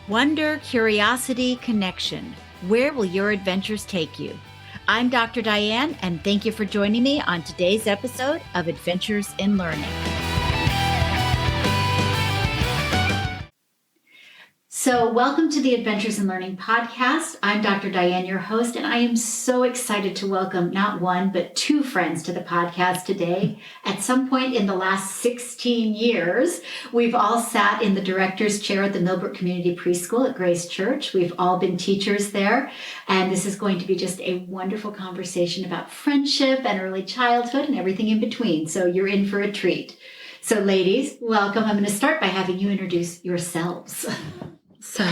Wonder, curiosity, connection. Where will your adventures take you? I'm Dr. Diane, and thank you for joining me on today's episode of Adventures in Learning. So welcome to the Adventures in Learning podcast. I'm Dr. Diane, your host, and I am so excited to welcome not one, but two friends to the podcast today. At some point in the last 16 years, we've all sat in the director's chair at the Millbrook Community Preschool at Grace Church. We've all been teachers there, and this is going to be just a wonderful conversation about friendship and early childhood and everything in between. So you're in for a treat. So ladies, welcome. I'm going to start by having you introduce yourselves. So,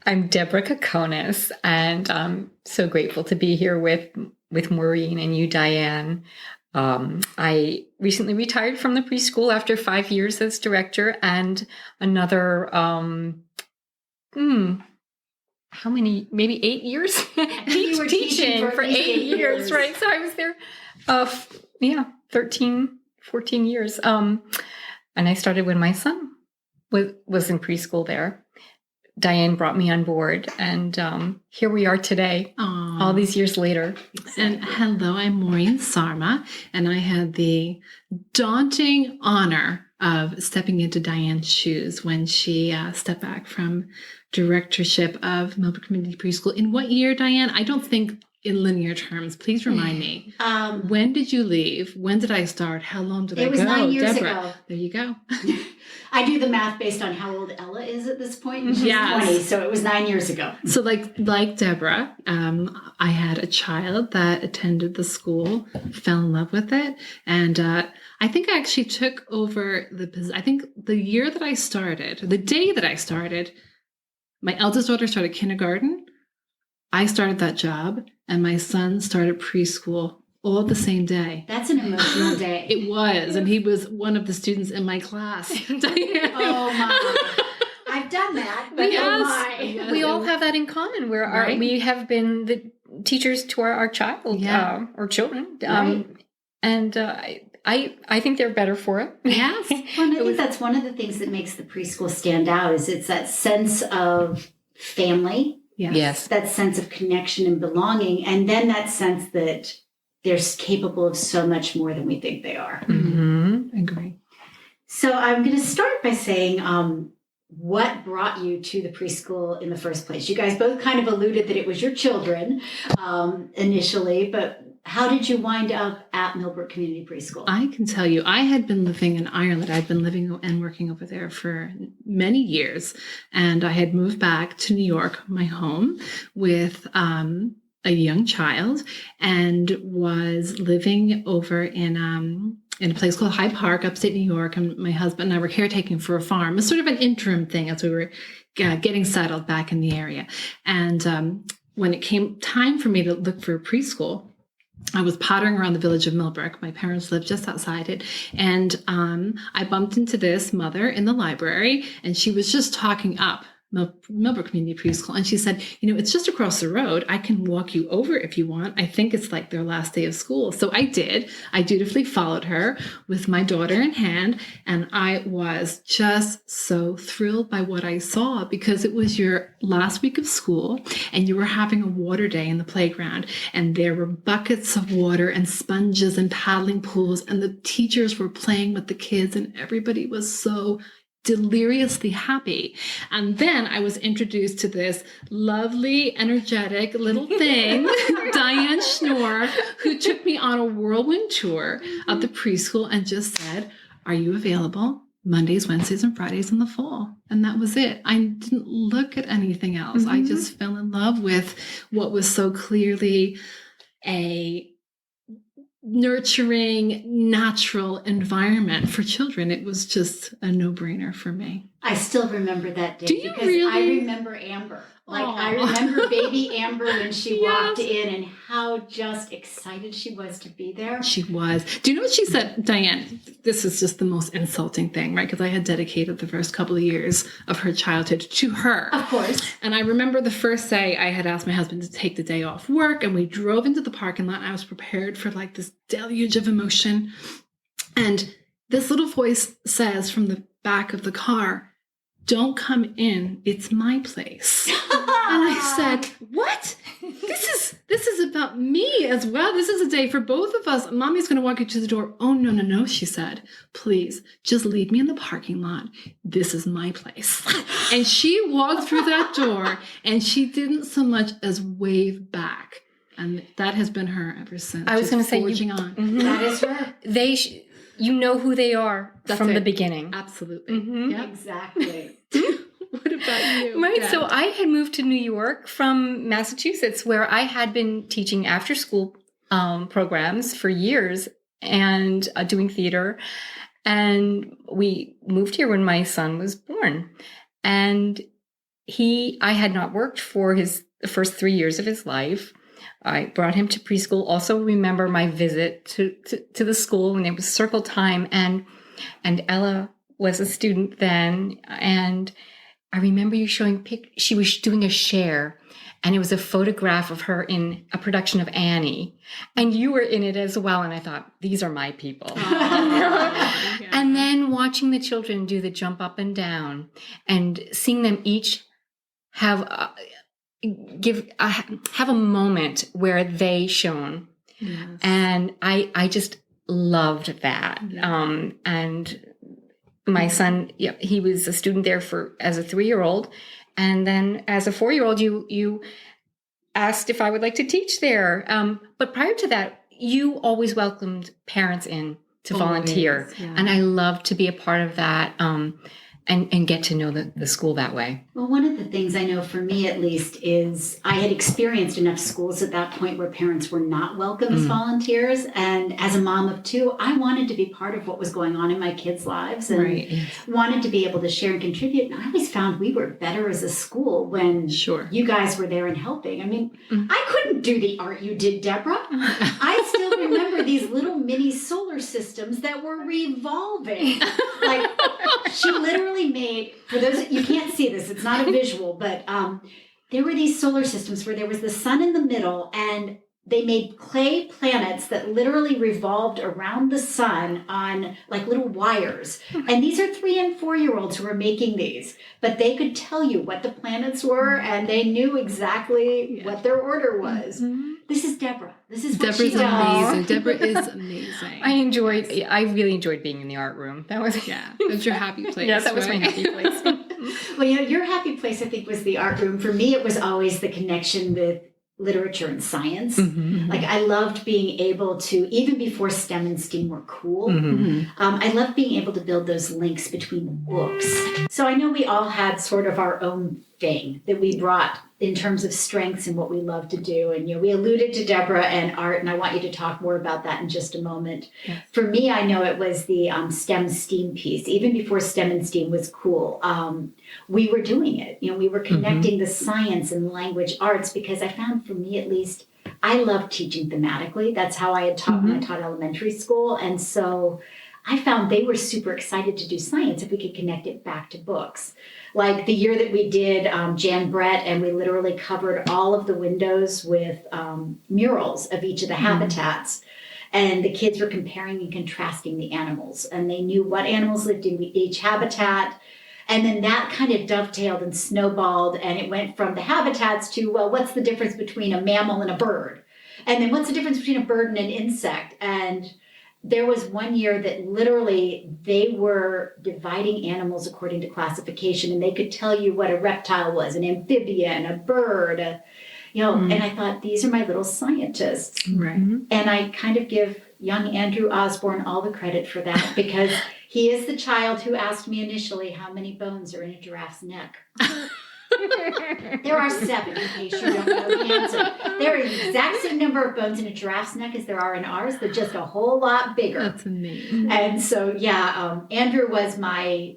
I'm Deborah Kokonis, and I'm so grateful to be here with Maureen and you, Diane. I recently retired from the preschool after 5 years as director, and another, how many? Maybe 8 years? You were teaching for 8 years, right? So I was there, 13, 14 years. And I started when my son was in preschool there. Diane brought me on board, and here we are today, all these years later. And hello, I'm Maureen Sarma, and I had the daunting honor of stepping into Diane's shoes when she stepped back from directorship of Millbrook Community Preschool. In what year, Diane? I don't think in linear terms. Please remind me. When did you leave? When did I start? How long did I go? It was 9 years Deborah, ago. There you go. I do the math based on how old Ella is at this point. She's Yes. 20, so it was 9 years ago. So like Deborah, I had a child that attended the school, fell in love with it. And I think I actually took over I think the year that I started, the day that I started, my eldest daughter started kindergarten. I started that job, and my son started preschool all the same day. That's an emotional day. It was, and he was one of the students in my class. Oh my. I've done that, but oh my. Yes. We all have that in common, where we have been the teachers to our child or children. Right. And I think they're better for it. Yes. Well, and I think that's one of the things that makes the preschool stand out is it's that sense of family. Yes. That sense of connection and belonging, and then that sense that they're capable of so much more than we think they are. Mm-hmm. Agree. So I'm going to start by saying, what brought you to the preschool in the first place? You guys both kind of alluded that it was your children initially, but how did you wind up at Millbrook Community Preschool? I can tell you, I had been living in Ireland. I'd been living and working over there for many years. And I had moved back to New York, my home, with a young child, and was living over in a place called Hyde Park, upstate New York. And my husband and I were caretaking for a farm. It was sort of an interim thing as we were getting settled back in the area. And when it came time for me to look for a preschool, I was pottering around the village of Millbrook. My parents lived just outside it. And I bumped into this mother in the library, and she was just talking up Millbrook Community Preschool. And she said, it's just across the road. I can walk you over if you want. I think it's like their last day of school. So I did. I dutifully followed her with my daughter in hand. And I was just so thrilled by what I saw, because it was your last week of school and you were having a water day in the playground. And there were buckets of water and sponges and paddling pools. And the teachers were playing with the kids, and everybody was so deliriously happy. And then I was introduced to this lovely, energetic little thing, Diane Schnorr, who took me on a whirlwind tour of the preschool and just said, "Are you available Mondays, Wednesdays, and Fridays in the fall?" And that was it. I didn't look at anything else. I just fell in love with what was so clearly a nurturing, natural environment for children. It was just a no-brainer for me. I still remember that day. Do you because really? I remember Amber. Like, Aww. I remember baby Amber when she Yes. walked in, and how just excited she was to be there. She was. Do you know what she said, Diane? This is just the most insulting thing, right? Because I had dedicated the first couple of years of her childhood to her. Of course. And I remember the first day I had asked my husband to take the day off work, and we drove into the parking lot, and I was prepared for like this deluge of emotion. And this little voice says from the back of the car, don't come in. It's my place. And I said, what? This is about me as well. This is a day for both of us. Mommy's going to walk you to the door. Oh, no, she said. Please, just leave me in the parking lot. This is my place. And she walked through that door, and she didn't so much as wave back. And that has been her ever since. I was going to say, forging on. That is her. You know who they are from the beginning. Absolutely. Yep. Exactly. What about you? Right. Deb? So I had moved to New York from Massachusetts, where I had been teaching after school programs for years and doing theater. And we moved here when my son was born. And I had not worked for the first 3 years of his life. I brought him to preschool. Also remember my visit to the school when it was circle time, and Ella was a student then. And I remember you showing she was doing a share, and it was a photograph of her in a production of Annie, and you were in it as well. And I thought, these are my people. Yeah. And then watching the children do the jump up and down, and seeing them each have a moment where they shone. Yes. And I just loved that. Yeah. And my son, he was a student there as a 3-year-old. And then as a 4-year-old, you asked if I would like to teach there. But prior to that, you always welcomed parents in to volunteer. Always, yeah. And I love to be a part of that. And get to know the school that way. Well, one of the things I know for me, at least, is I had experienced enough schools at that point where parents were not welcome as volunteers. And as a mom of 2, I wanted to be part of what was going on in my kids' lives and wanted to be able to share and contribute. And I always found we were better as a school when you guys were there and helping. I mean, I couldn't do the art you did, Deborah. I still remember these little mini solar systems that were revolving. Like, she literally made, for those, you can't see this, it's not a visual, but there were these solar systems where there was the sun in the middle, and they made clay planets that literally revolved around the sun on like little wires. And these are 3- and 4-year-olds who were making these, but they could tell you what the planets were, and they knew exactly what their order was. This is Deborah. This is what she does. Amazing. Deborah is amazing. I really enjoyed being in the art room. That was that's your happy place. Yes, that was my happy place. Well, your happy place, I think, was the art room. For me, it was always the connection with literature and science. Like, I loved being able to, even before STEM and STEAM were cool, I loved being able to build those links between books. So I know we all had sort of our own thing that we brought in terms of strengths and what we love to do. And, we alluded to Deborah and art, and I want you to talk more about that in just a moment. Yes. For me, I know it was the STEM STEAM piece. Even before STEM and STEAM was cool, we were doing it. We were connecting the science and language arts, because I found, for me at least, I loved teaching thematically. That's how I had taught when I taught elementary school. And so I found they were super excited to do science if we could connect it back to books. Like the year that we did Jan Brett, and we literally covered all of the windows with murals of each of the habitats. And the kids were comparing and contrasting the animals. And they knew what animals lived in each habitat. And then that kind of dovetailed and snowballed. And it went from the habitats to, well, what's the difference between a mammal and a bird? And then what's the difference between a bird and an insect? And there was one year that literally they were dividing animals according to classification, and they could tell you what a reptile was, an amphibian, a bird, and I thought, these are my little scientists. Right. And I kind of give young Andrew Osborne all the credit for that, because he is the child who asked me initially how many bones are in a giraffe's neck. There are 7, in case you don't know the answer. There are the exact same number of bones in a giraffe's neck as there are in ours. They're just a whole lot bigger. That's amazing. And so, Andrew was my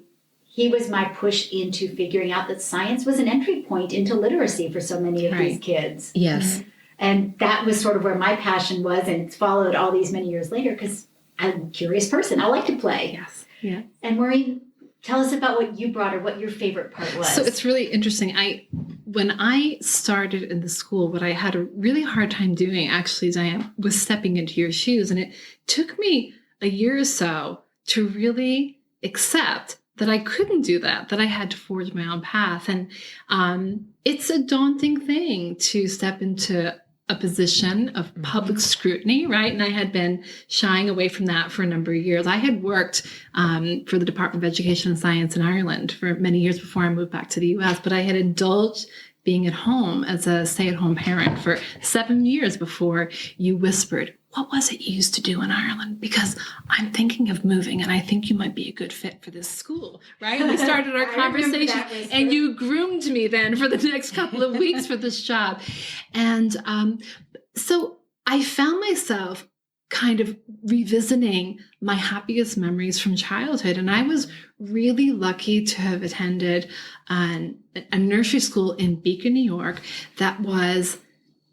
push into figuring out that science was an entry point into literacy for so many of these kids. Yes. And that was sort of where my passion was, and it's followed all these many years later, because I'm a curious person. I like to play. Yes. Yeah. And Maureen, tell us about what you brought, or what your favorite part was. So it's really interesting. When I started in the school, what I had a really hard time doing, actually, Diane, was stepping into your shoes. And it took me a year or so to really accept that I couldn't do that I had to forge my own path. And it's a daunting thing to step into a position of public scrutiny, right? And I had been shying away from that for a number of years. I had worked for the Department of Education and Science in Ireland for many years before I moved back to the US, but I had indulged being at home as a stay-at-home parent for 7 years before you whispered, what was it you used to do in Ireland? Because I'm thinking of moving and I think you might be a good fit for this school, right? We started our conversation and you groomed me then for the next couple of weeks for this job. And so I found myself kind of revisiting my happiest memories from childhood. And I was really lucky to have attended a nursery school in Beacon, New York, that was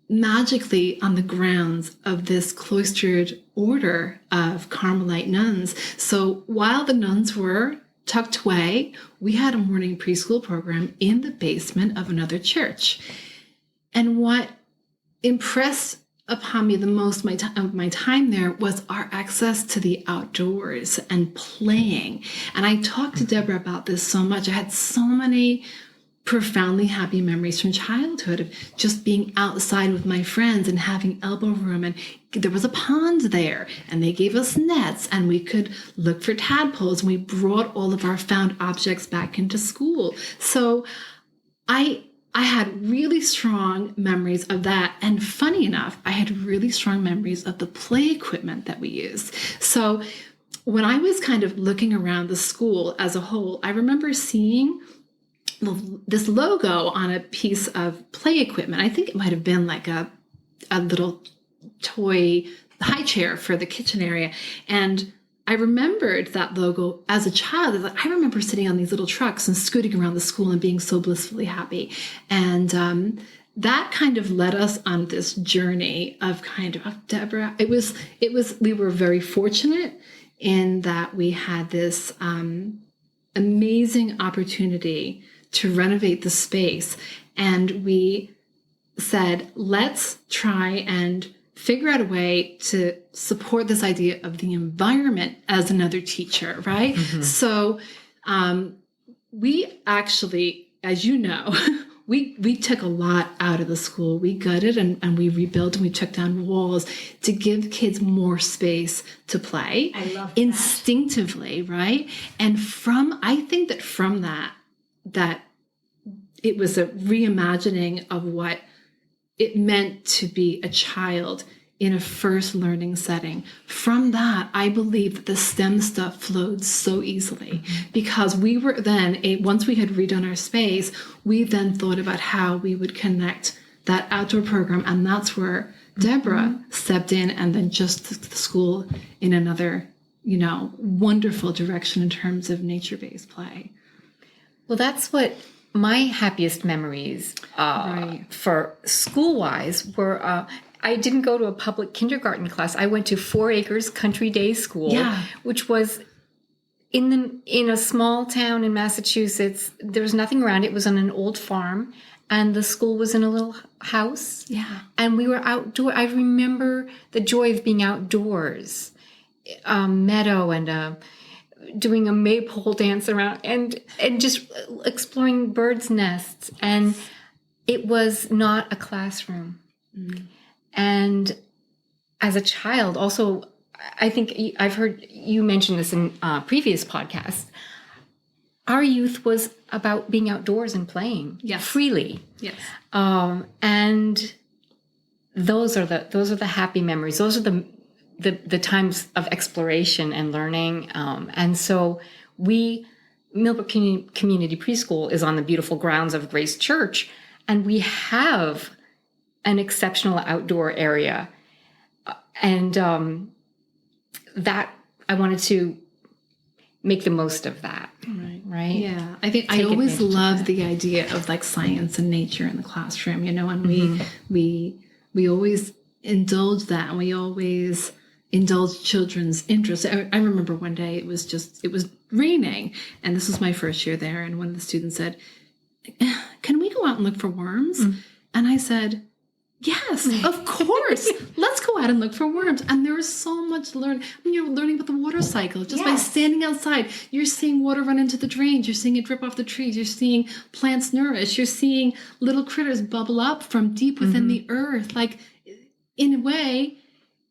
magically on the grounds of this cloistered order of Carmelite nuns. So while the nuns were tucked away, we had a morning preschool program in the basement of another church. And what impressed upon me the most of my time there was our access to the outdoors and playing. And I talked to Deborah about this so much. I had so many profoundly happy memories from childhood of just being outside with my friends and having elbow room. And there was a pond there and they gave us nets and we could look for tadpoles, and we brought all of our found objects back into school. So I had really strong memories of that. And funny enough, I had really strong memories of the play equipment that we used. So when I was kind of looking around the school as a whole, I remember seeing this logo on a piece of play equipment. I think it might have been like a little toy high chair for the kitchen area. And I remembered that logo as a child. I remember sitting on these little trucks and scooting around the school and being so blissfully happy. And that kind of led us on this journey of Deborah. We were very fortunate in that we had this amazing opportunity to renovate the space. And we said, let's try and figure out a way to support this idea of the environment as another teacher, right? Mm-hmm. So we actually, as you know, we took a lot out of the school. We gutted and we rebuilt and we took down walls to give kids more space to play. I love that. Instinctively, right? And I think that from that it was a reimagining of what it meant to be a child in a first learning setting. From that, I believe that the STEM stuff flowed so easily because we were then, once we had redone our space, we then thought about how we would connect that outdoor program. And that's where Deborah stepped in and then just took the school in another, wonderful direction in terms of nature-based play. Well, that's what my happiest memories for school-wise were. I didn't go to a public kindergarten class. I went to 4 Acres Country Day School, which was in a small town in Massachusetts. There was nothing around it. It was on an old farm, and the school was in a little house. Yeah, and we were outdoor. I remember the joy of being outdoors, meadow and doing a maypole dance around and just exploring birds' nests. And it was not a classroom. Mm-hmm. And as a child, also, I think I've heard you mention this in previous podcasts. Our youth was about being outdoors and playing freely. Yes. And those are the happy memories. Those are the times of exploration and learning. And so Millbrook Community Preschool is on the beautiful grounds of Grace Church, and we have an exceptional outdoor area. And that I wanted to make the most of that. Right? Yeah. I think I always love the idea of like science and nature in the classroom, and we always indulge that, and we always indulge children's interests. I remember one day it was raining, and this was my first year there, and one of the students said, "Can we go out and look for worms?" And I said, "Yes, of course. Let's go go out and look for worms. And there is so much to learn. I mean, you're learning about the water cycle. Just by standing outside, you're seeing water run into the drains. You're seeing it drip off the trees. You're seeing plants nourish. You're seeing little critters bubble up from deep within the earth. Like, in a way,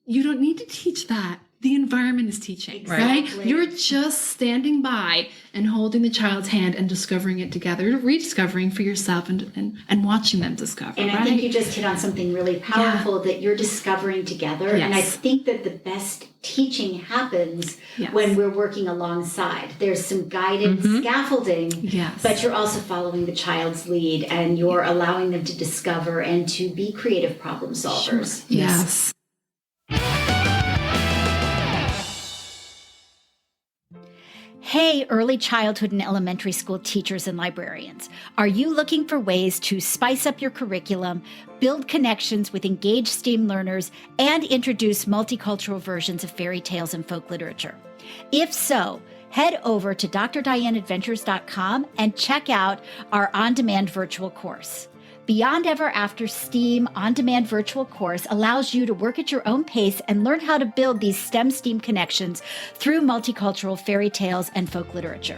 you don't need to teach that. The environment is teaching, right? You're just standing by and holding the child's hand and discovering it together, rediscovering for yourself and watching them discover. And I think you just hit on something really powerful that you're discovering together. And I think that the best teaching happens when we're working alongside. There's some guided scaffolding, but you're also following the child's lead and you're allowing them to discover and to be creative problem solvers. Yes. Hey, early childhood and elementary school teachers and librarians. Are you looking for ways to spice up your curriculum, build connections with engaged STEAM learners, and introduce multicultural versions of fairy tales and folk literature? If so, head over to drdianeadventures.com and check out our on-demand virtual course. Beyond Ever After STEAM on-demand virtual course allows you to work at your own pace and learn how to build these STEM-STEAM connections through multicultural fairy tales and folk literature.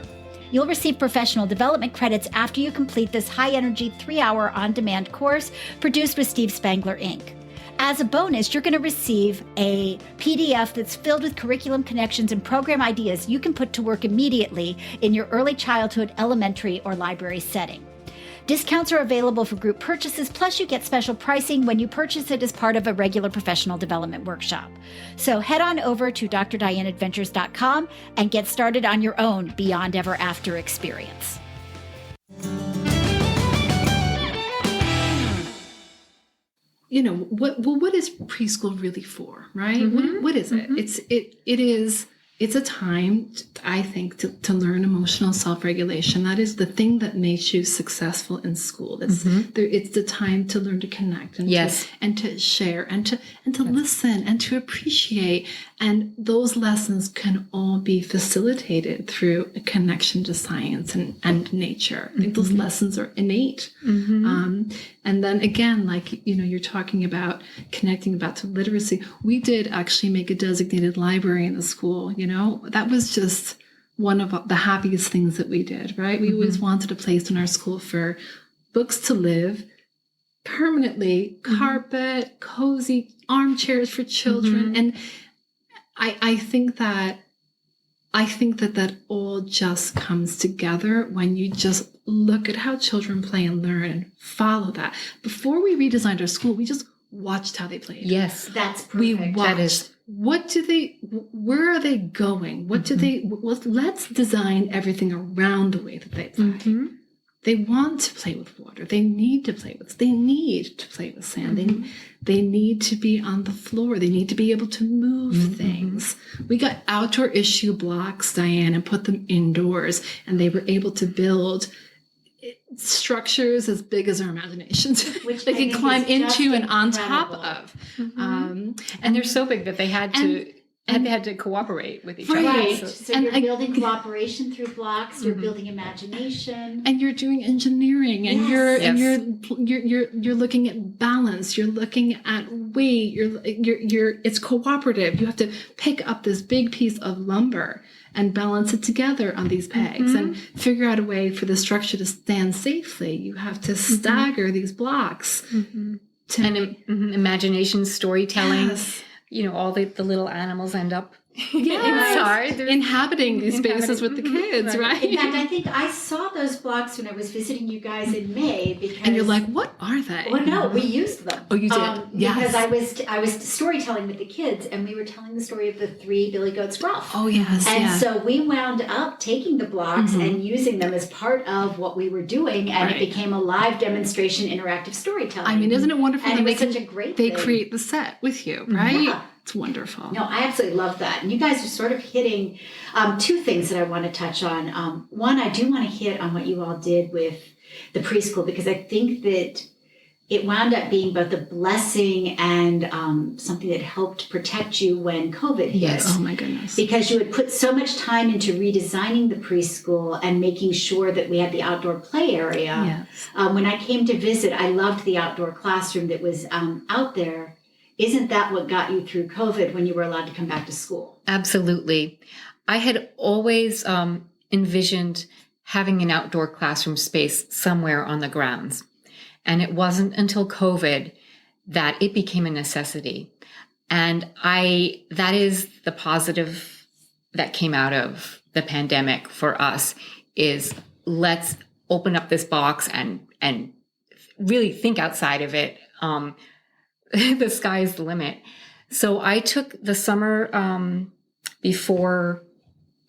You'll receive professional development credits after you complete this high-energy 3-hour on-demand course produced with Steve Spangler, Inc. As a bonus, you're going to receive a PDF that's filled with curriculum connections and program ideas you can put to work immediately in your early childhood, elementary, or library setting. Discounts are available for group purchases, plus you get special pricing when you purchase it as part of a regular professional development workshop. So head on over to drdianeadventures.com and get started on your own Beyond Ever After experience. You know, what is preschool really for, right? What is it? It's a time, I think, to learn emotional self-regulation. That is the thing that makes you successful in school. It's the time to learn to connect and to share and to listen and to appreciate. And those lessons can all be facilitated through a connection to science and nature. I think those lessons are innate. And then again, like, you know, you're talking about connecting back to literacy. We did actually make a designated library in the school. You know, that was just one of the happiest things that we did, right? We always wanted a place in our school for books to live permanently, carpet, cozy armchairs for children. And I think that all just comes together when you just look at how children play and learn and follow that. Before we redesigned our school, we just watched how they played. Yes. That's perfect. We watched. Where are they going? What do they, well, let's design everything around the way that they play. They want to play with water. They need to play with sand. They need to be on the floor. They need to be able to move things. We got outdoor issue blocks, Diane, and put them indoors, and they were able to build structures as big as our imaginations, which they can climb into and on top of. And they're so big that they had to cooperate with each other. Right. So you're building cooperation through blocks. You're building imagination, and you're doing engineering, and you're looking at balance. You're looking at weight. It's cooperative. You have to pick up this big piece of lumber and balance it together on these pegs and figure out a way for the structure to stand safely. You have to stagger these blocks. Imagination, storytelling. You know, all the little animals end up inside. Inhabiting these spaces with the kids, right? In fact, I think I saw those blocks when I was visiting you guys in May. And you're like, what are they? Well, no, we used them. Oh, you did? Because I was storytelling with the kids, and we were telling the story of the 3 billy goats gruff. Oh, yes. And so we wound up taking the blocks and using them as part of what we were doing, and it became a live demonstration, interactive storytelling. I mean, isn't it wonderful? And it was such a great thing. They create the set with you, right? Yeah. It's wonderful. No, I absolutely love that. And you guys are sort of hitting 2 things that I want to touch on. One, I do want to hit on what you all did with the preschool, because I think that it wound up being both a blessing and something that helped protect you when COVID hit. Yes. Oh, my goodness. Because you had put so much time into redesigning the preschool and making sure that we had the outdoor play area. Yes. When I came to visit, I loved the outdoor classroom that was out there. isn't that what got you through COVID when you were allowed to come back to school? Absolutely. I had always envisioned having an outdoor classroom space somewhere on the grounds. And it wasn't until COVID that it became a necessity. And that is the positive that came out of the pandemic for us, is let's open up this box and really think outside of it. The sky's the limit. So I took the summer before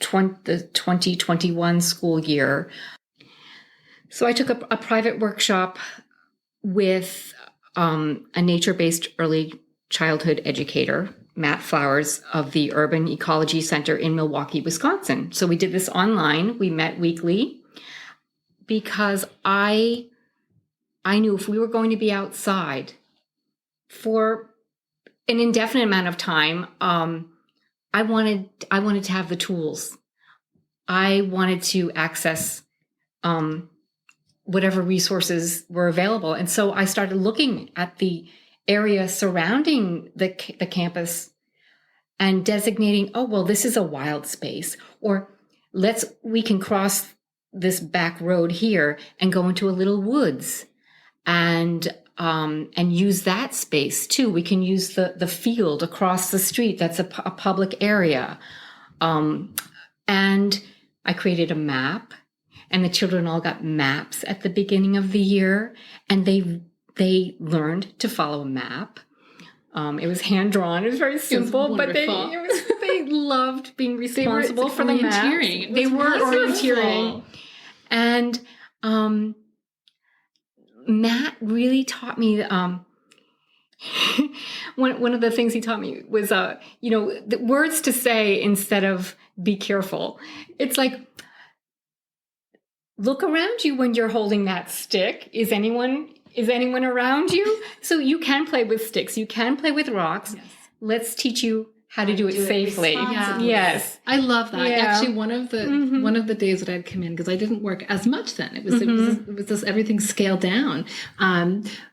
the 2021 school year. So I took a private workshop with a nature-based early childhood educator, Matt Flowers of the Urban Ecology Center in Milwaukee, Wisconsin. So we did this online. We met weekly because I knew if we were going to be outside for an indefinite amount of time, I wanted to have the tools. I wanted to access whatever resources were available. And so I started looking at the area surrounding the campus and designating, oh, well, this is a wild space, or we can cross this back road here and go into a little woods and use that space too. We can use the field across the street. That's a public area. And I created a map, and the children all got maps at the beginning of the year, and they learned to follow a map. It was hand drawn. It was very simple, but they loved being responsible for the maps. They were orienteering. And Matt really taught me. One of the things he taught me was, the words to say instead of "be careful." It's like, look around you when you're holding that stick. Is anyone around you? So you can play with sticks. You can play with rocks. Yes. Let's teach you how to do it safely. Yes. I love that. Yeah. Actually, one of the days that I'd come in, because I didn't work as much then. It was just everything scaled down.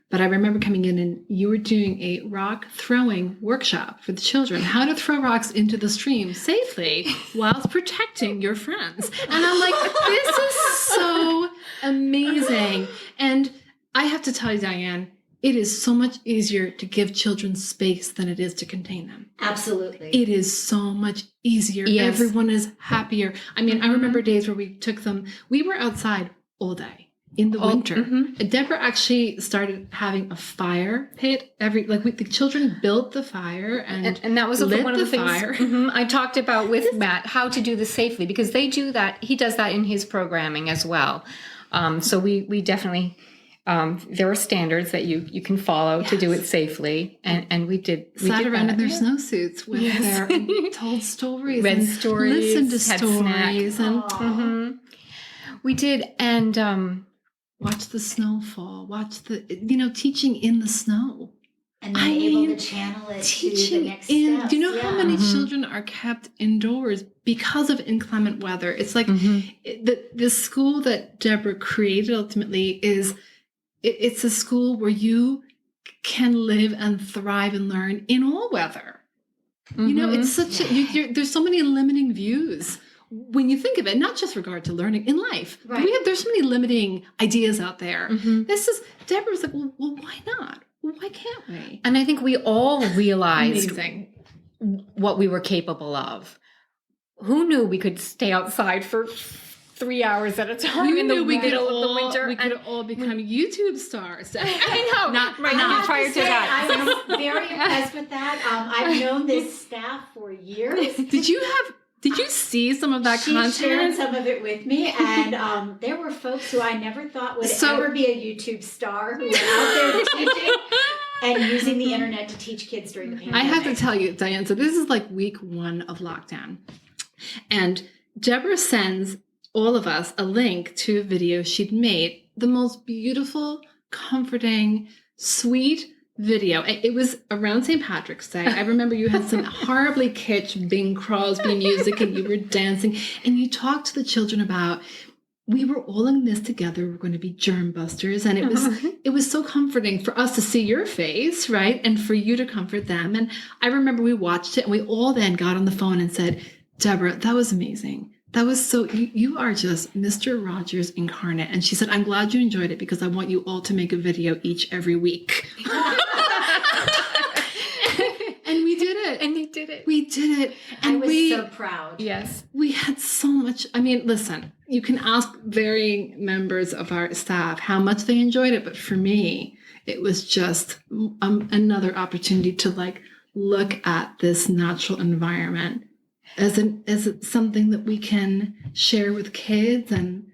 But I remember coming in and you were doing a rock throwing workshop for the children, how to throw rocks into the stream safely whilst protecting your friends. And I'm like, this is so amazing. And I have to tell you, Diane, it is so much easier to give children space than it is to contain them. Absolutely. It is so much easier. Yes. Everyone is happier. I mean, I remember days where we took them, we were outside all day. In the winter, Deborah actually started having a fire pit. The children built the fire and that was lit one of the things I talked about with Matt, how to do this safely, because they do that. He does that in his programming as well. So we definitely there are standards that you can follow to do it safely, and we sat around in their snowsuits with their told stories, read stories, listened to stories, and we did and. Watch the snowfall. Watch the, teaching in the snow. And then able to channel it to the next steps. Do you know how many children are kept indoors because of inclement weather? It's like the school that Deborah created ultimately it's a school where you can live and thrive and learn in all weather. It's such there's so many limiting views. When you think of it, not just regard to learning in life, right. There's so many limiting ideas out there. Deborah's like, well, why not? Well, why can't we? And I think we all realized what we were capable of. Who knew we could stay outside for 3 hours at a time in the middle of the winter? We could all become YouTube stars. I know. Not prior to that. I was very impressed with that. I've known this staff for years. Did you see some of that content? She shared some of it with me, and there were folks who I never thought would ever be a YouTube star who were out there teaching and using the internet to teach kids during the pandemic. I have to tell you, Diane, so this is like week 1 of lockdown. And Deborah sends all of us a link to a video she'd made, the most beautiful, comforting, sweet video. It was around St. Patrick's Day. I remember you had some horribly kitsch Bing Crosby music and you were dancing and you talked to the children about we were all in this together. We're going to be germ busters. And it was so comforting for us to see your face, right? And for you to comfort them. And I remember we watched it and we all then got on the phone and said, Deborah, that was amazing. That was so, you are just Mr. Rogers incarnate. And she said, I'm glad you enjoyed it because I want you all to make a video every week. And we did it. And you did it. We did it. And I was so proud. Yes. We had so much. I mean, listen, you can ask varying members of our staff how much they enjoyed it. But for me, it was just another opportunity to like look at this natural environment as something that we can share with kids and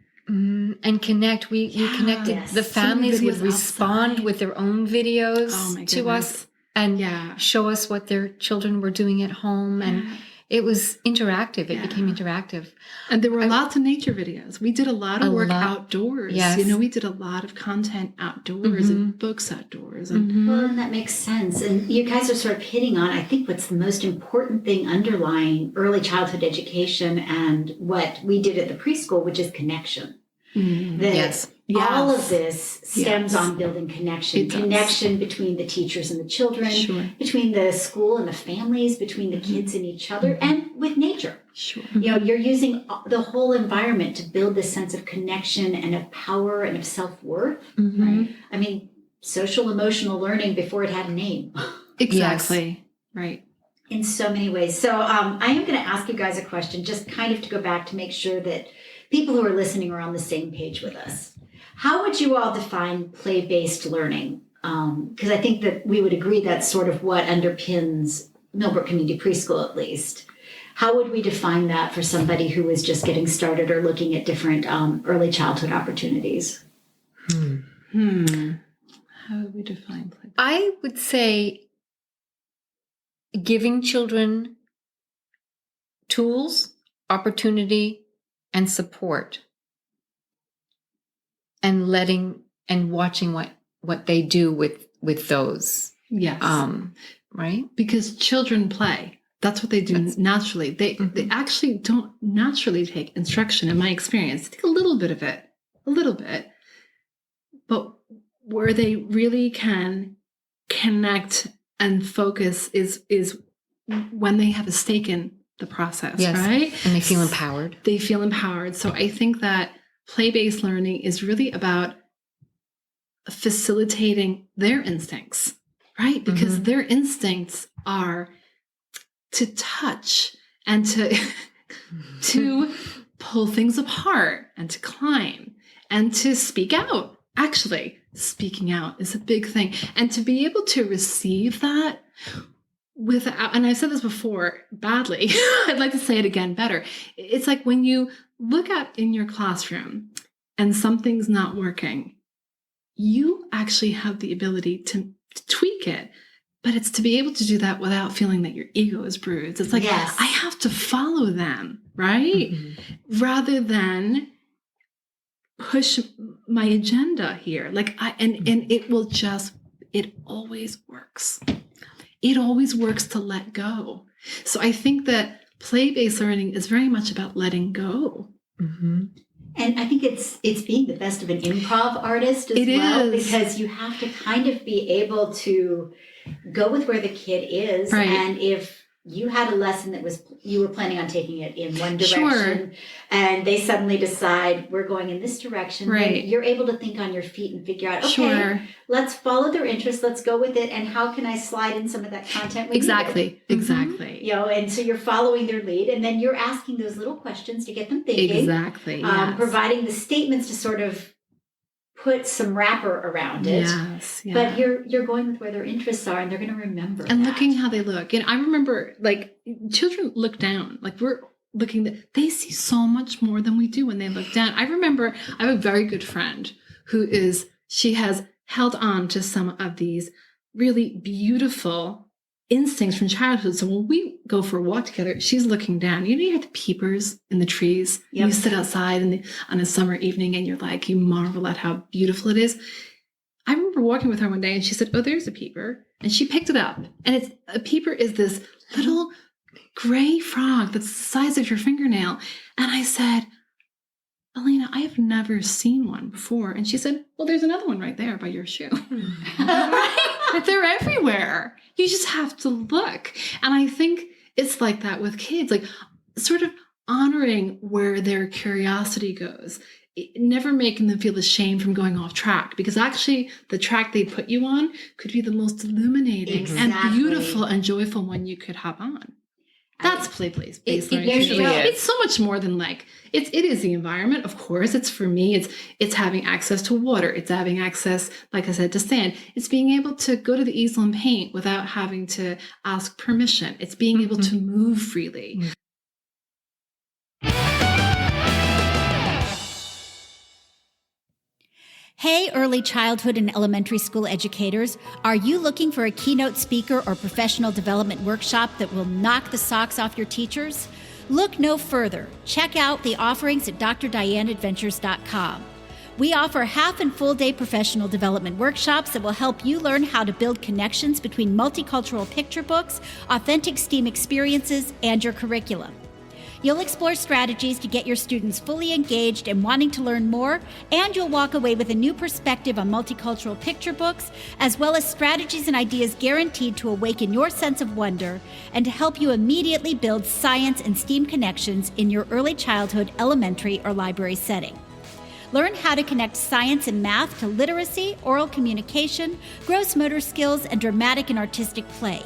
connect. We connected. Yes. The families would videos respond outside. with their own videos to us goodness. and show us what their children were doing at home. And it was interactive. It became interactive. And there were lots of nature videos. We did a lot of work outdoors. Yes. You know, we did a lot of content outdoors and books outdoors. And Well, and that makes sense. And you guys are sort of hitting on, I think, what's the most important thing underlying early childhood education and what we did at the preschool, which is connection. That all of this stems on building connection. It does. Connection between the teachers and the children, between the school and the families, between the kids and each other, and with nature. Sure. You know, you're using the whole environment to build this sense of connection and of power and of self-worth. Right? I mean, social emotional learning before it had a name. Exactly. Right. In so many ways. So I am going to ask you guys a question, just kind of to go back to make sure that people who are listening are on the same page with us. How would you all define play-based learning? Because I think that we would agree that's sort of what underpins Millbrook Community Preschool, at least. How would we define that for somebody who is just getting started or looking at different early childhood opportunities? How would we define play? I would say giving children tools, opportunity, and support, and watching what they do with those. Yes. Right? Because children play. That's what they do naturally. They actually don't naturally take instruction, in my experience. They take a little bit of it. But where they really can connect and focus is when they have a stake in the process, right? And they feel empowered. They feel empowered. So I think that play-based learning is really about facilitating their instincts, right? Because their instincts are to touch and to pull things apart and to climb and to speak out. Actually, speaking out is a big thing. And to be able to receive that without, and I've said this before badly, I'd like to say it again better. It's like when you look out in your classroom and something's not working, you actually have the ability to tweak it. But it's to be able to do that without feeling that your ego is bruised. It's like, I have to follow them, right? Rather than push my agenda here. Like and it will just, it always works. It always works to let go. So I think that play-based learning is very much about letting go. And I think it's being the best of an improv artist as well, because you have to kind of be able to go with where the kid is. Right. And if you had a lesson that was, you were planning on taking it in one direction, and they suddenly decide we're going in this direction, then you're able to think on your feet and figure out, okay, let's follow their interest, let's go with it, and how can I slide in some of that content we needed? Exactly. You know, and so you're following their lead, and then you're asking those little questions to get them thinking. Providing the statements to sort of put some wrapper around it. But you're going with where their interests are, and they're going to remember. And looking how they look. And I remember, like, children look down. Like, we're looking, they see so much more than we do when they look down. I remember, I have a very good friend she has held on to some of these really beautiful instincts from childhood. So when we go for a walk together, she's looking down. You know, you have the peepers in the trees. You sit outside on a summer evening and you're like, you marvel at how beautiful it is. I remember walking with her one day and she said, oh, there's a peeper. And she picked it up. And a peeper is this little gray frog that's the size of your fingernail. And I said, Elena, I have never seen one before. And she said, well, there's another one right there by your shoe. Right? They're everywhere. You just have to look. And I think it's like that with kids, like sort of honoring where their curiosity goes, never making them feel ashamed from going off track, because actually the track they put you on could be the most illuminating and beautiful and joyful one you could hop on. That's play-based learning. It's so much more than like, it is the environment, of course. It's for me, it's having access to water. It's having access, like I said, to sand. It's being able to go to the easel and paint without having to ask permission. It's being able to move freely. Hey, early childhood and elementary school educators, are you looking for a keynote speaker or professional development workshop that will knock the socks off your teachers? Look no further. Check out the offerings at drdianeadventures.com. We offer half and full day professional development workshops that will help you learn how to build connections between multicultural picture books, authentic STEAM experiences, and your curriculum. You'll explore strategies to get your students fully engaged and wanting to learn more, and you'll walk away with a new perspective on multicultural picture books, as well as strategies and ideas guaranteed to awaken your sense of wonder and to help you immediately build science and STEAM connections in your early childhood, elementary, or library setting. Learn how to connect science and math to literacy, oral communication, gross motor skills, and dramatic and artistic play.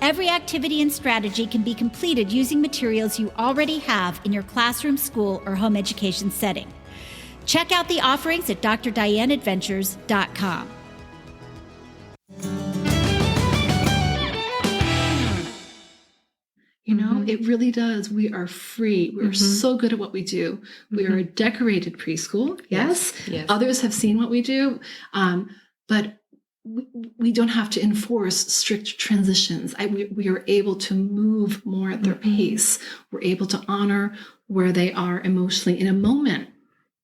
Every activity and strategy can be completed using materials you already have in your classroom, school, or home education setting. Check out the offerings at drdianeadventures.com. You know, it really does. We are free. We are so good at what we do. We are a decorated preschool. Yes. Others have seen what we do. But we don't have to enforce strict transitions. We are able to move more at their pace. We're able to honor where they are emotionally in a moment.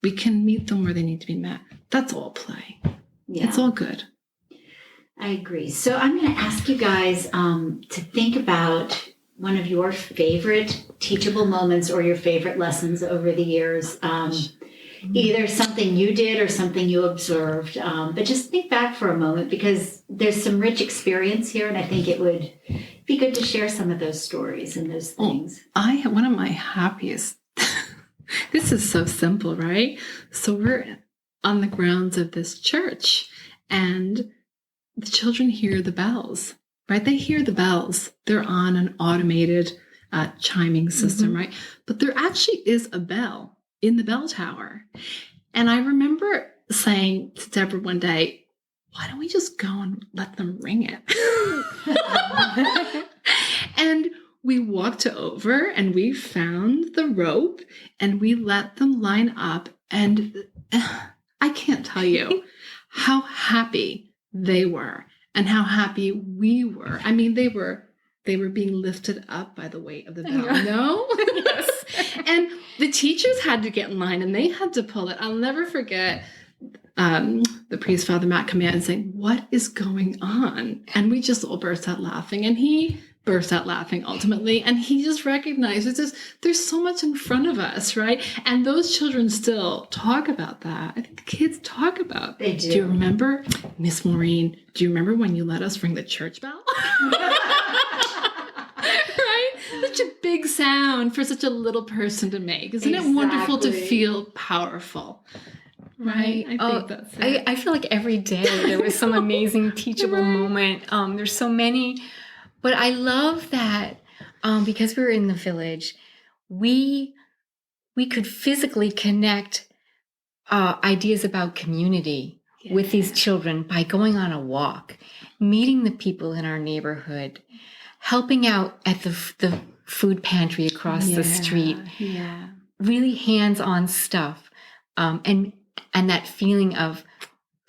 We can meet them where they need to be met. That's all play. Yeah. It's all good. I agree. So I'm going to ask you guys to think about one of your favorite teachable moments or your favorite lessons over the years. Either something you did or something you observed. But just think back for a moment, because there's some rich experience here, and I think it would be good to share some of those stories and those things. One of my happiest, this is so simple, right? So we're on the grounds of this church, and the children hear the bells, right? They hear the bells. They're on an automated chiming system, right? But there actually is a bell in the bell tower. And I remember saying to Deborah one day, why don't we just go and let them ring it? And we walked over and we found the rope and we let them line up. And I can't tell you how happy they were and how happy we were. I mean, they were being lifted up by the weight of the bell. No? Yes. And the teachers had to get in line and they had to pull it. I'll never forget the priest, Father Matt, come in and saying, what is going on? And we just all burst out laughing. And he burst out laughing ultimately. And he just recognizes there's so much in front of us, right? And those children still talk about that. I think the kids talk about. They do. Do you remember, Miss Maureen, do you remember when you let us ring the church bell? Such a big sound for such a little person to make. Isn't it wonderful to feel powerful? Right? I think that's it. I feel like every day there was some amazing teachable moment. There's so many. But I love that because we were in the village, we could physically connect ideas about community with these children by going on a walk, meeting the people in our neighborhood, helping out at the food pantry across the street. Yeah. Really hands-on stuff. And that feeling of,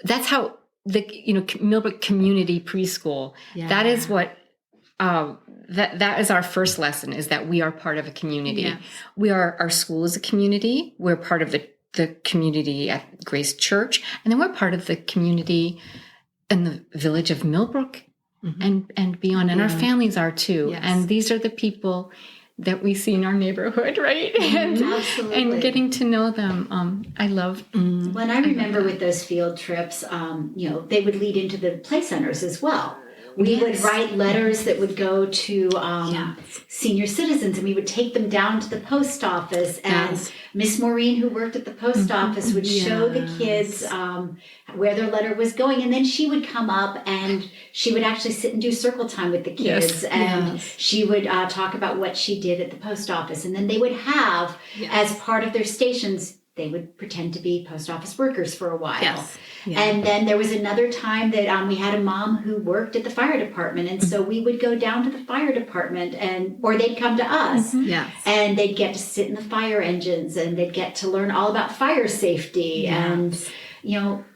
that's how Millbrook Community Preschool, that is what, that is our first lesson, is that we are part of a community. Yes. Our school is a community. We're part of the community at Grace Church. And then we're part of the community in the village of Millbrook and beyond. And our families are too. Yes. And these are the people that we see in our neighborhood, right? Absolutely. And getting to know them. I love. When I remember with those field trips, they would lead into the play centers as well. We would write letters that would go to senior citizens, and we would take them down to the post office. And Miss Maureen, who worked at the post office, would show the kids where their letter was going. And then she would come up and she would actually sit and do circle time with the kids. And she would talk about what she did at the post office. And then they would have, as part of their stations, they would pretend to be post office workers for a while. And then there was another time that we had a mom who worked at the fire department. And so we would go down to the fire department or they'd come to us and they'd get to sit in the fire engines and they'd get to learn all about fire safety. And,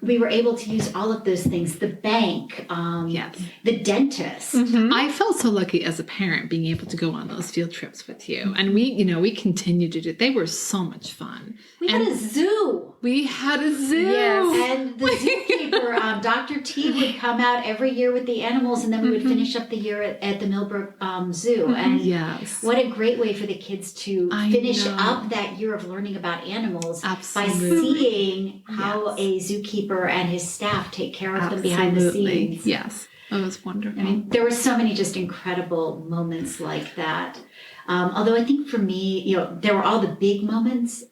we were able to use all of those things, the bank, the dentist. I felt so lucky as a parent being able to go on those field trips with you. And we continued to do it. They were so much fun. We had a zoo. We had a zoo. Yes. And the zookeeper, Dr. T, would come out every year with the animals, and then we would finish up the year at the Millbrook Zoo. And what a great way for the kids to finish up that year of learning about animals by seeing how a zookeeper and his staff take care of them behind the scenes. Yes. That was wonderful. I mean, there were so many just incredible moments like that. Although I think for me, there were all the big moments.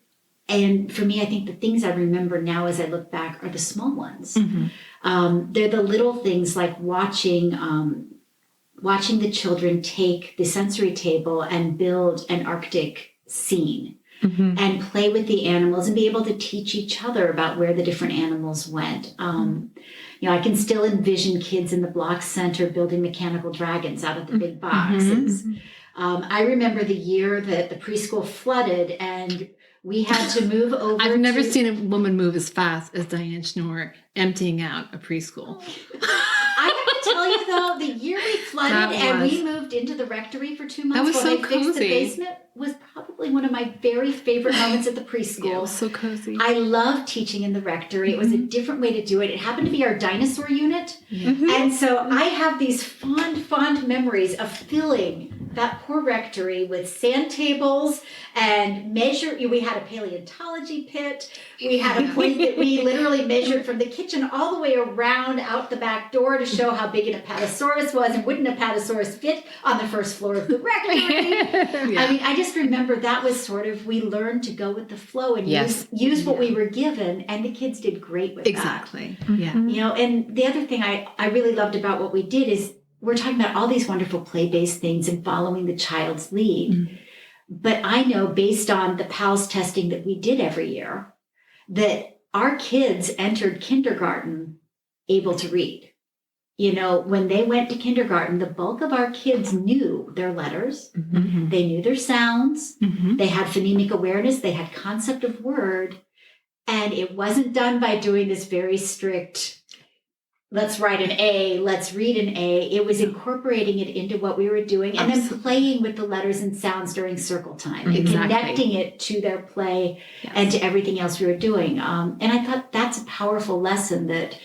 And for me, I think the things I remember now as I look back are the small ones. They're the little things like watching the children take the sensory table and build an Arctic scene and play with the animals and be able to teach each other about where the different animals went. I can still envision kids in the Block Center building mechanical dragons out of the big boxes. I remember the year that the preschool flooded and we had to move over. I've never seen a woman move as fast as Diane Schnorr emptying out a preschool. I have to tell you, though, the year we flooded and we moved into the rectory for 2 months while they fixed the basement was probably one of my very favorite moments at the preschool. Yeah, it was so cozy. I loved teaching in the rectory. It was a different way to do it. It happened to be our dinosaur unit. And so I have these fond memories of filling that poor rectory with sand tables and we had a paleontology pit. We had a point that we literally measured from the kitchen all the way around out the back door to show how big an apatosaurus was and wouldn't apatosaurus fit on the first floor of the rectory. I mean, I just remember that was sort of, we learned to go with the flow and use what we were given, and the kids did great with that. Exactly. And the other thing I really loved about what we did is we're talking about all these wonderful play-based things and following the child's lead. But I know based on the PALS testing that we did every year that our kids entered kindergarten able to read. When they went to kindergarten, the bulk of our kids knew their letters. They knew their sounds. They had phonemic awareness. They had concept of word. And it wasn't done by doing this very strict, let's write an A, let's read an A. It was incorporating it into what we were doing and then playing with the letters and sounds during circle time and connecting it to their play and to everything else we were doing. And I thought that's a powerful lesson that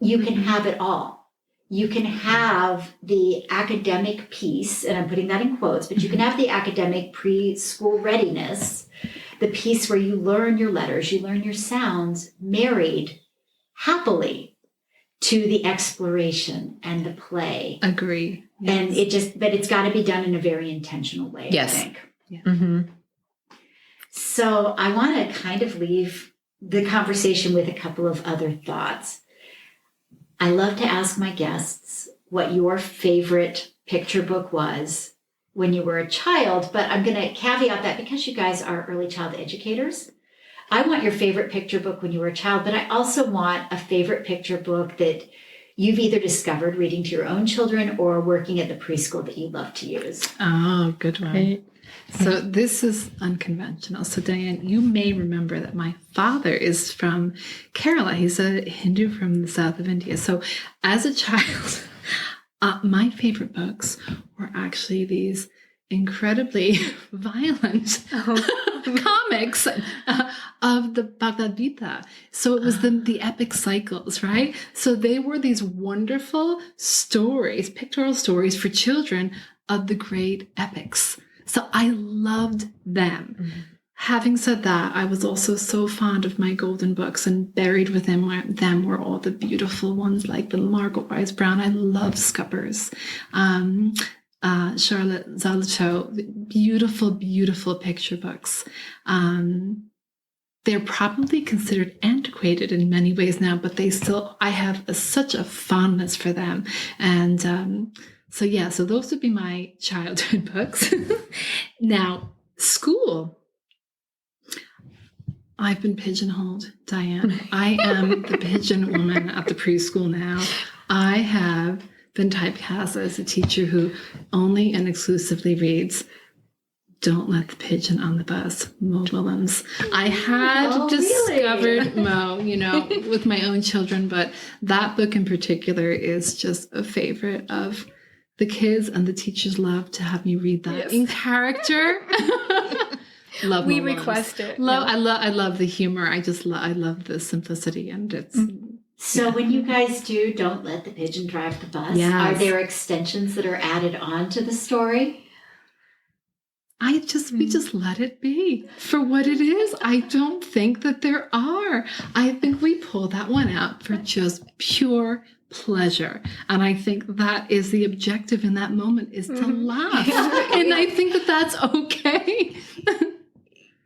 you can have it all. You can have the academic piece, and I'm putting that in quotes, but you can have the academic preschool readiness, the piece where you learn your letters, you learn your sounds, married happily to the exploration and the play. Agree. And but it's got to be done in a very intentional way, I think. So I want to kind of leave the conversation with a couple of other thoughts. I love to ask my guests what your favorite picture book was when you were a child, but I'm going to caveat that because you guys are early child educators. I want your favorite picture book when you were a child, but I also want a favorite picture book that you've either discovered reading to your own children or working at the preschool that you love to use. Oh, good one. Right. So this is unconventional. So Diane, you may remember that my father is from Kerala. He's a Hindu from the south of India. So as a child, my favorite books were actually these incredibly violent comics of the Bhagavad Gita. So it was the epic cycles, right? So they were these wonderful stories, pictorial stories for children of the great epics So I loved them. Mm-hmm. Having said that, I was also so fond of my golden books, and buried within them were all the beautiful ones like the Margaret Wise Brown. I love Scuppers. Charlotte Zolotow, beautiful, beautiful picture books. They're probably considered antiquated in many ways now, but I have such a fondness for them. And so those would be my childhood books. Now, school. I've been pigeonholed, Diane. I am the pigeon woman at the preschool now. I have been typecast as a teacher who only and exclusively reads Don't Let the Pigeon on the Bus, Mo Willems. I had discovered Mo, with my own children, but that book in particular is just a favorite of the kids, and the teachers love to have me read that in character. Love we Mo Willems. request it. I love the humor. I love the simplicity, and it's. So when you guys do Don't Let the Pigeon Drive the Bus, are there extensions that are added on to the story? We just let it be for what it is. I don't think that there are. I think we pull that one out for just pure pleasure. And I think that is the objective in that moment, is to laugh. And I think that that's okay.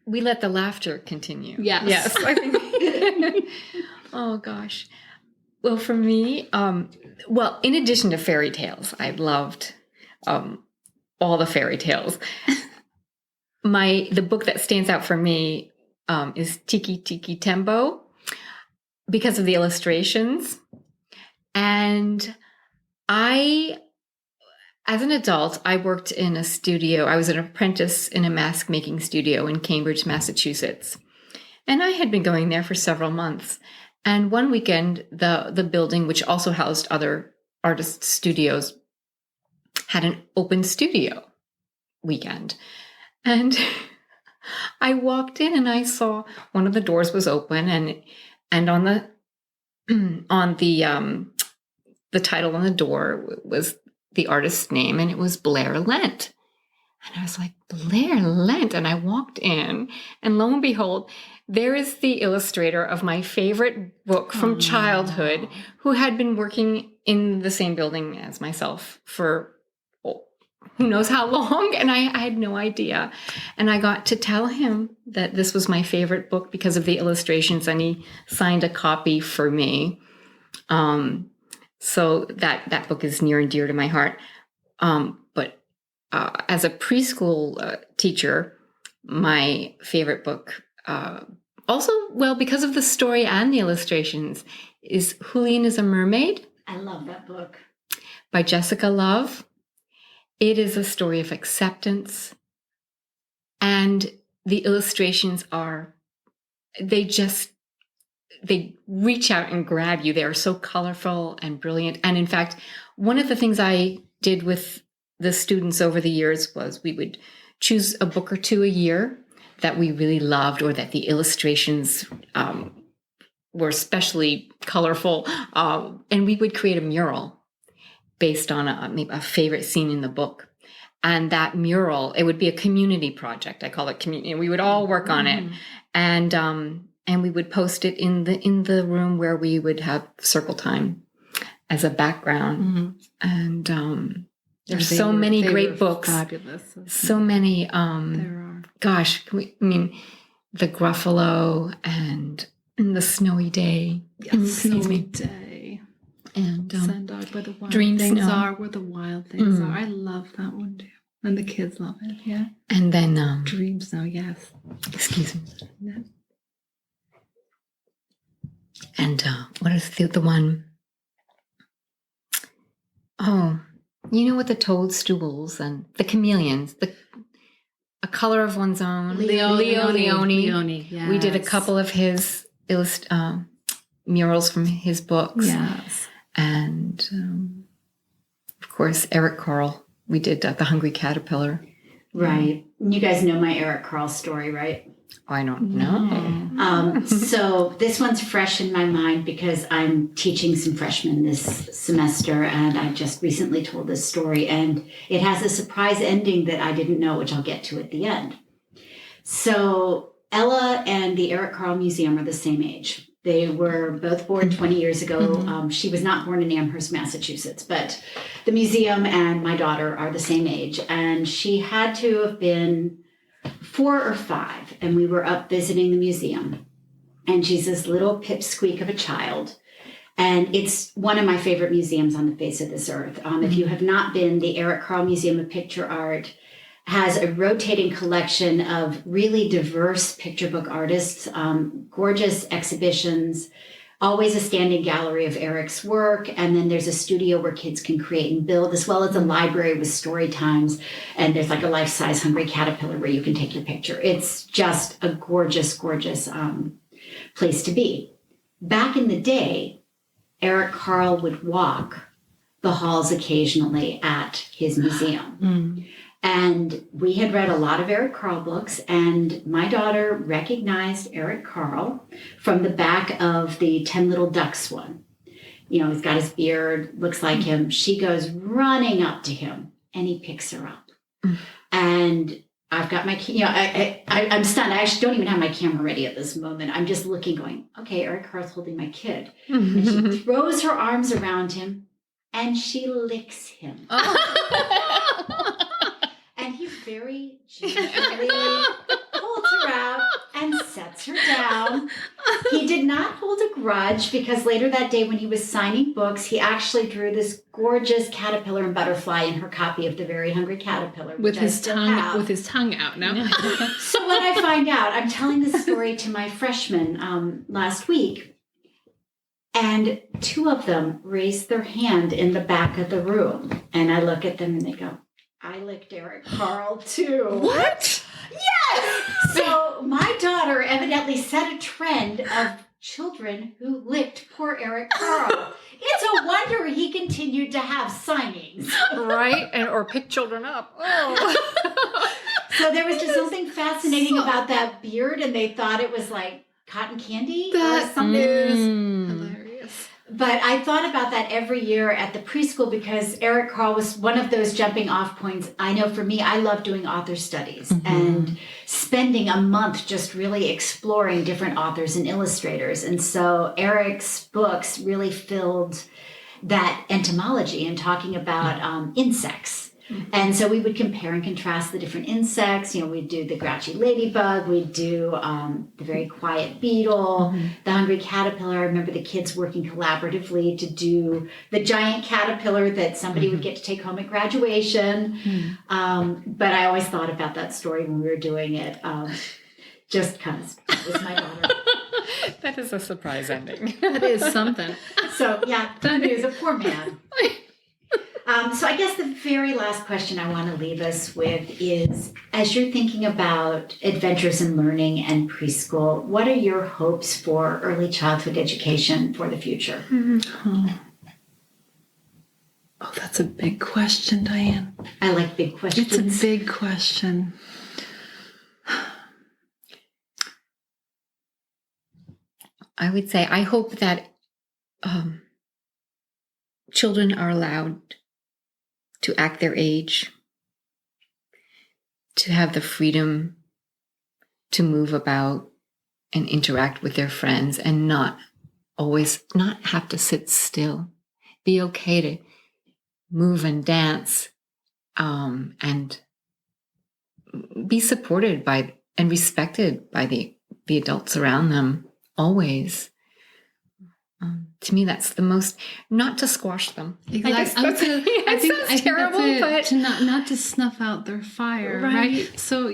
We let the laughter continue. Yes. I think. Oh, gosh. Well, for me, in addition to fairy tales, I loved all the fairy tales. The book that stands out for me is Tiki Tiki Tembo, because of the illustrations. And as an adult, I worked in a studio. I was an apprentice in a mask making studio in Cambridge, Massachusetts. And I had been going there for several months. And one weekend, the building, which also housed other artist studios, had an open studio weekend. And I walked in and I saw one of the doors was open, and on the title on the door was the artist's name, and it was Blair Lent. And I was like, Blair Lent. And I walked in, and lo and behold, there is the illustrator of my favorite book from childhood, who had been working in the same building as myself for who knows how long. And I had no idea. And I got to tell him that this was my favorite book because of the illustrations, and he signed a copy for me. So that book is near and dear to my heart. But as a preschool teacher, my favorite book, because of the story and the illustrations, is Julian is a Mermaid. I love that book. By Jessica Love. It is a story of acceptance, and the illustrations they reach out and grab you. They are so colorful and brilliant. And in fact, one of the things I did with the students over the years was we would choose a book or two a year that we really loved, or that the illustrations were especially colorful, and we would create a mural based on a favorite scene in the book. And that mural, it would be a community project. I call it community. We would all work on it, and we would post it in the room where we would have circle time as a background. And there's so many great books. Fabulous. So many. There are. Gosh, The Gruffalo and The Snowy Day. Yes, Snowy Day. And Send out where the wild Dream things Snow. are, where the wild things are. I love that one too. And the kids love it, yeah. And then Dream Snow, yes. excuse me. Yeah. And what is the one? Oh, with the toadstools and the chameleons, A Color of One's Own. Leo Leone. Yes. We did a couple of his murals from his books. Yes. And of course, Eric Carle. We did The Hungry Caterpillar. Right. You guys know my Eric Carle story, right? I don't know. So this one's fresh in my mind because I'm teaching some freshmen this semester, and I just recently told this story, and it has a surprise ending that I didn't know, which I'll get to at the end. So Ella and the Eric Carle Museum are the same age. They were both born 20 years ago. She was not born in Amherst, Massachusetts, but the museum and my daughter are the same age, and she had to have been 4 or 5, and we were up visiting the museum, and she's this little pipsqueak of a child, and it's one of my favorite museums on the face of this earth. If you have not been, the Eric Carle Museum of Picture Art has a rotating collection of really diverse picture book artists, gorgeous exhibitions, always a standing gallery of Eric's work. And then there's a studio where kids can create and build, as well as a library with story times. And there's like a life-size hungry caterpillar where you can take your picture. It's just a gorgeous, gorgeous place to be. Back in the day, Eric Carle would walk the halls occasionally at his museum. And we had read a lot of Eric Carle books, and my daughter recognized Eric Carle from the back of the 10 Little Ducks one. You know, he's got his beard, looks like him. She goes running up to him, and he picks her up. And I've got my, I'm stunned. I actually don't even have my camera ready at this moment. I'm just looking, going, okay, Eric Carle's holding my kid. And she throws her arms around him, and she licks him. And he very gently holds her out and sets her down. He did not hold a grudge, because later that day when he was signing books, he actually drew this gorgeous caterpillar and butterfly in her copy of The Very Hungry Caterpillar. With his tongue out, no? So when I find out, I'm telling this story to my freshmen last week, and 2 of them raised their hand in the back of the room. And I look at them and they go, I licked Eric Carle too. What? Yes! So my daughter evidently set a trend of children who licked poor Eric Carle. It's a wonder he continued to have signings. Right? Or pick children up. Oh. So there was just something fascinating about that beard, and they thought it was like cotton candy or something. Hilarious. But I thought about that every year at the preschool, because Eric Carle was one of those jumping off points. I know for me, I love doing author studies and spending a month just really exploring different authors and illustrators. And so Eric's books really filled that entomology and talking about insects. And so we would compare and contrast the different insects. You know, we'd do the grouchy ladybug, we'd do the very quiet beetle, the hungry caterpillar. I remember the kids working collaboratively to do the giant caterpillar that somebody would get to take home at graduation. But I always thought about that story when we were doing it, just because it was my daughter. That is a surprise ending. That is something. So, yeah, that is a poor man. So I guess the very last question I want to leave us with is, as you're thinking about adventures in learning and preschool, what are your hopes for early childhood education for the future? Oh, that's a big question, Diane. I like big questions. It's a big question. I would say I hope that children are allowed to act their age, to have the freedom to move about and interact with their friends, and not have to sit still. Be okay to move and dance, and be supported by and respected by the adults around them always. To me, that's the most, not to squash them. Exactly. I think terrible, but to not to snuff out their fire, right? So,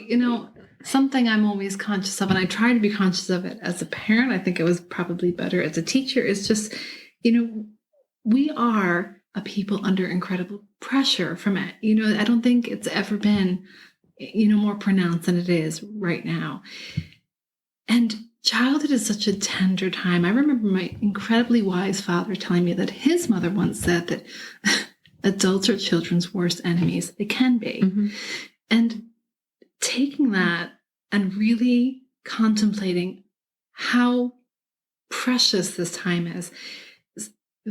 something I'm always conscious of, and I try to be conscious of it as a parent. I think it was probably better as a teacher, is just, we are a people under incredible pressure from it. I don't think it's ever been, more pronounced than it is right now. And childhood is such a tender time. I remember my incredibly wise father telling me that his mother once said that adults are children's worst enemies. They can be. And taking that and really contemplating how precious this time is.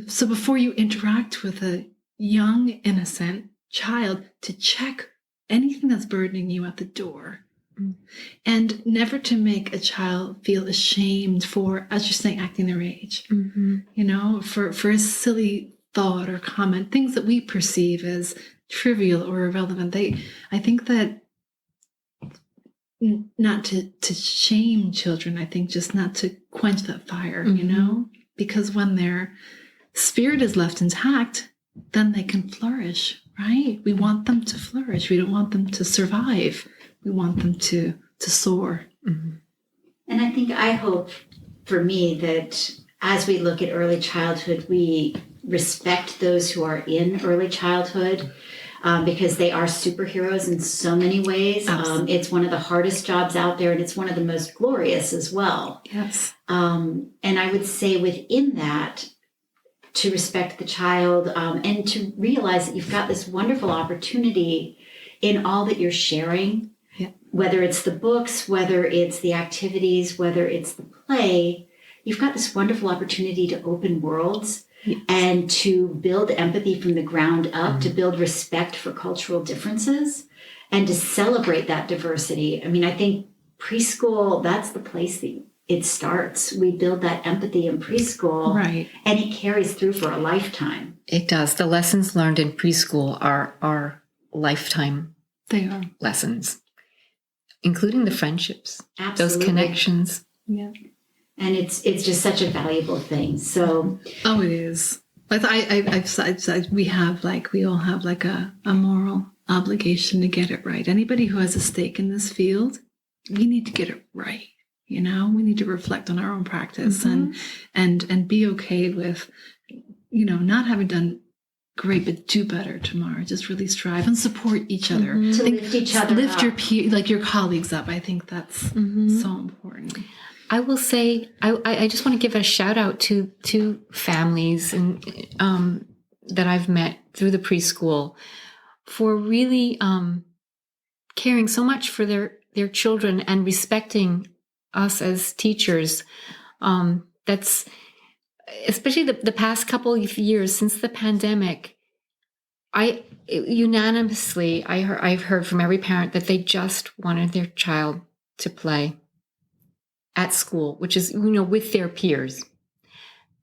So before you interact with a young, innocent child, to check anything that's burdening you at the door. And never to make a child feel ashamed for, as you're saying, acting their age. For a silly thought or comment, things that we perceive as trivial or irrelevant. I think that not to shame children, I think just not to quench that fire, because when their spirit is left intact, then they can flourish, right? We want them to flourish. We don't want them to survive. We want them to soar. And I hope for me that as we look at early childhood, we respect those who are in early childhood because they are superheroes in so many ways. It's one of the hardest jobs out there, and it's one of the most glorious as well. Yes. And I would say within that, to respect the child and to realize that you've got this wonderful opportunity in all that you're sharing. Whether it's the books, whether it's the activities, whether it's the play, you've got this wonderful opportunity to open worlds and to build empathy from the ground up, to build respect for cultural differences, and to celebrate that diversity. I mean, I think preschool, that's the place that it starts. We build that empathy in preschool, right, and it carries through for a lifetime. It does. The lessons learned in preschool are lifetime lessons. Including the friendships, Absolutely. Those connections. Yeah. And it's just such a valuable thing. So, it is. But I've said we all have like a moral obligation to get it right. Anybody who has a stake in this field, we need to get it right. We need to reflect on our own practice and be okay with, not having done great, but do better tomorrow. Just really strive and support each other. To lift each other lift up. your colleagues up. I think that's so important. I will say, I just want to give a shout out to families and that I've met through the preschool for really caring so much for their children and respecting us as teachers. That's especially the past couple of years since the pandemic. I've heard from every parent that they just wanted their child to play at school, which is, with their peers.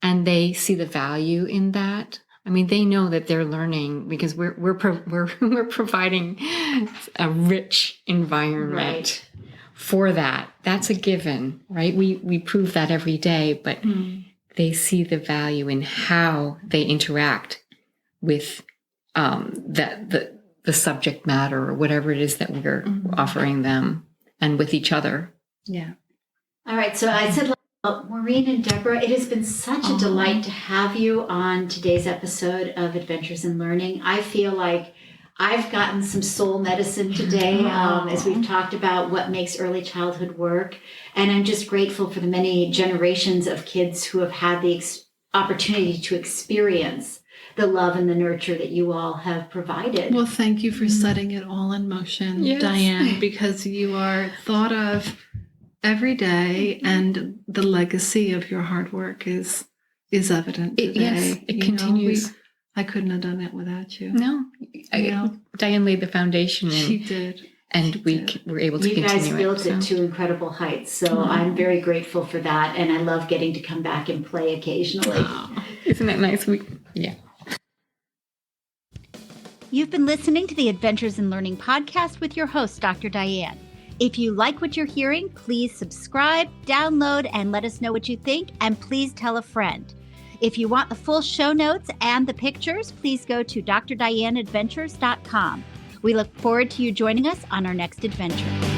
And they see the value in that. I mean, they know that they're learning because we're providing a rich environment for that. That's a given, right? We prove that every day, but they see the value in how they interact with the subject matter or whatever it is that we're offering them and with each other. Yeah. All right. So I said, Maureen and Deborah, it has been such a delight to have you on today's episode of Adventures in Learning. I feel like I've gotten some soul medicine today as we've talked about what makes early childhood work. And I'm just grateful for the many generations of kids who have had the opportunity to experience the love and the nurture that you all have provided. Well, thank you for setting it all in motion, Diane, because you are thought of every day, and the legacy of your hard work is evident today. It continues. I couldn't have done it without you. No. Diane laid the foundation. She did. And we were able to continue it. You guys built it to incredible heights. So I'm very grateful for that. And I love getting to come back and play occasionally. Isn't that nice? Yeah. You've been listening to the Adventures in Learning podcast with your host, Dr. Diane. If you like what you're hearing, please subscribe, download, and let us know what you think. And please tell a friend. If you want the full show notes and the pictures, please go to drdianeadventures.com. We look forward to you joining us on our next adventure.